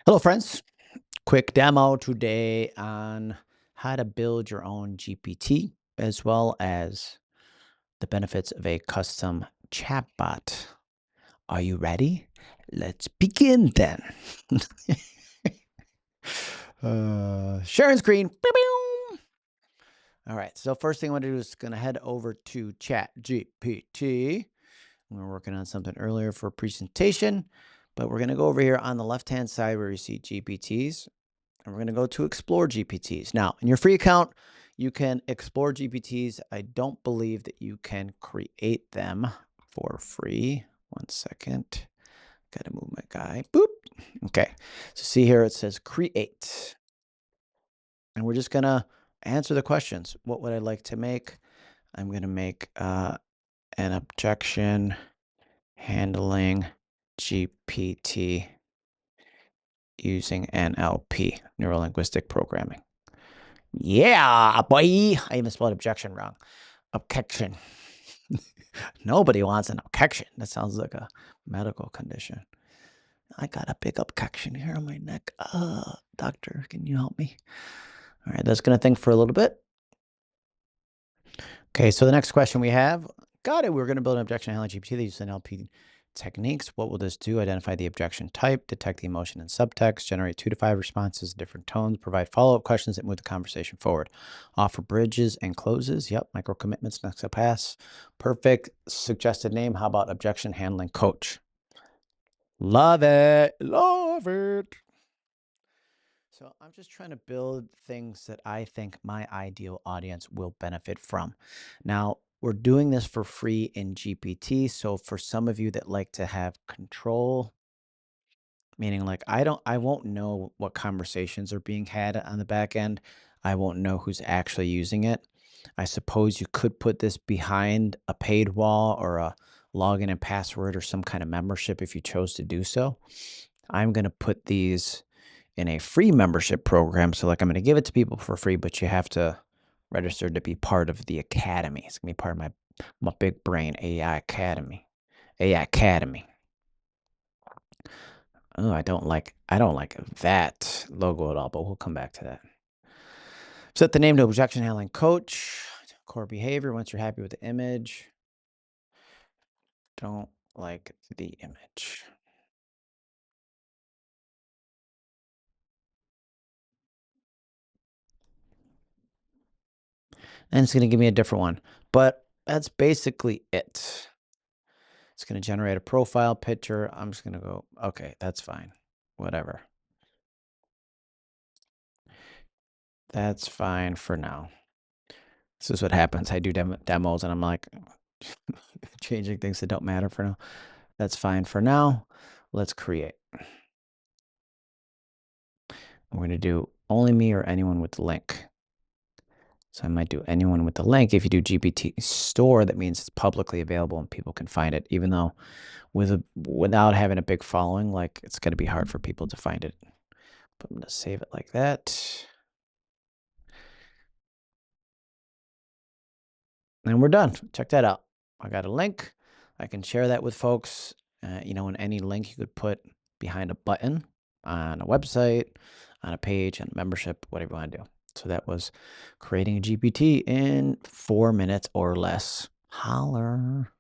Hello, friends. Quick demo today on how to build your own GPT as well as the benefits of a custom chatbot. Are you ready? Let's begin then. Sharing screen. Pew, pew. All right. So first thing I want to do is going to head over to ChatGPT. We were working on something earlier for a presentation, but we're going to go over here on the left-hand side where you see GPTs. And we're going to go to explore GPTs. Now, in your free account, you can explore GPTs. I don't believe that you can create them for free. 1 second. Got to move my guy. Boop. Okay. So see here, it says create. And we're just going to answer the questions. What would I like to make? I'm going to make an objection handling GPT using NLP, neuro linguistic programming. Yeah, boy. I even spelled objection wrong. Objection. Nobody wants an objection. That sounds like a medical condition. I got a big objection here on my neck. Doctor, can you help me? All right, that's going to think for a little bit. Okay, so the next question we have, got it. We're going to build an objection handling GPT that uses NLP techniques. What will this do? Identify the objection type, detect the emotion and subtext, generate 2 to 5 responses in different tones, provide follow-up questions that move the conversation forward, offer bridges and closes. Yep, micro commitments, next up pass. Perfect. Suggested name. How about objection handling coach? Love it. Love it. So I'm just trying to build things that I think my ideal audience will benefit from. Now, we're doing this for free in GPT. So for some of you that like to have control, meaning like I won't know what conversations are being had on the back end. I won't know who's actually using it. I suppose you could put this behind a paid wall or a login and password or some kind of membership if you chose to do so. I'm going to put these in a free membership program. So like I'm going to give it to people for free, but you have to register to be part of the academy. It's going to be part of my big brain AI Academy. AI Academy. Oh, I don't like that logo at all, but we'll come back to that. Set the name to objection handling coach. Core behavior. Once you're happy with the image, don't like the image. And it's going to give me a different one, but that's basically it. It's going to generate a profile picture. I'm just going to go, okay, that's fine. Whatever. That's fine for now. This is what happens. I do demos and I'm like changing things that don't matter for now. That's fine for now. Let's create. We're going to do only me or anyone with the link. So I might do anyone with the link. If you do GPT store, that means it's publicly available and people can find it, even though without having a big following, like it's going to be hard for people to find it. But I'm going to save it like that. And we're done. Check that out. I got a link. I can share that with folks. And any link you could put behind a button on a website, on a page, on a membership, whatever you want to do. So that was creating a GPT in 4 minutes or less. Holler.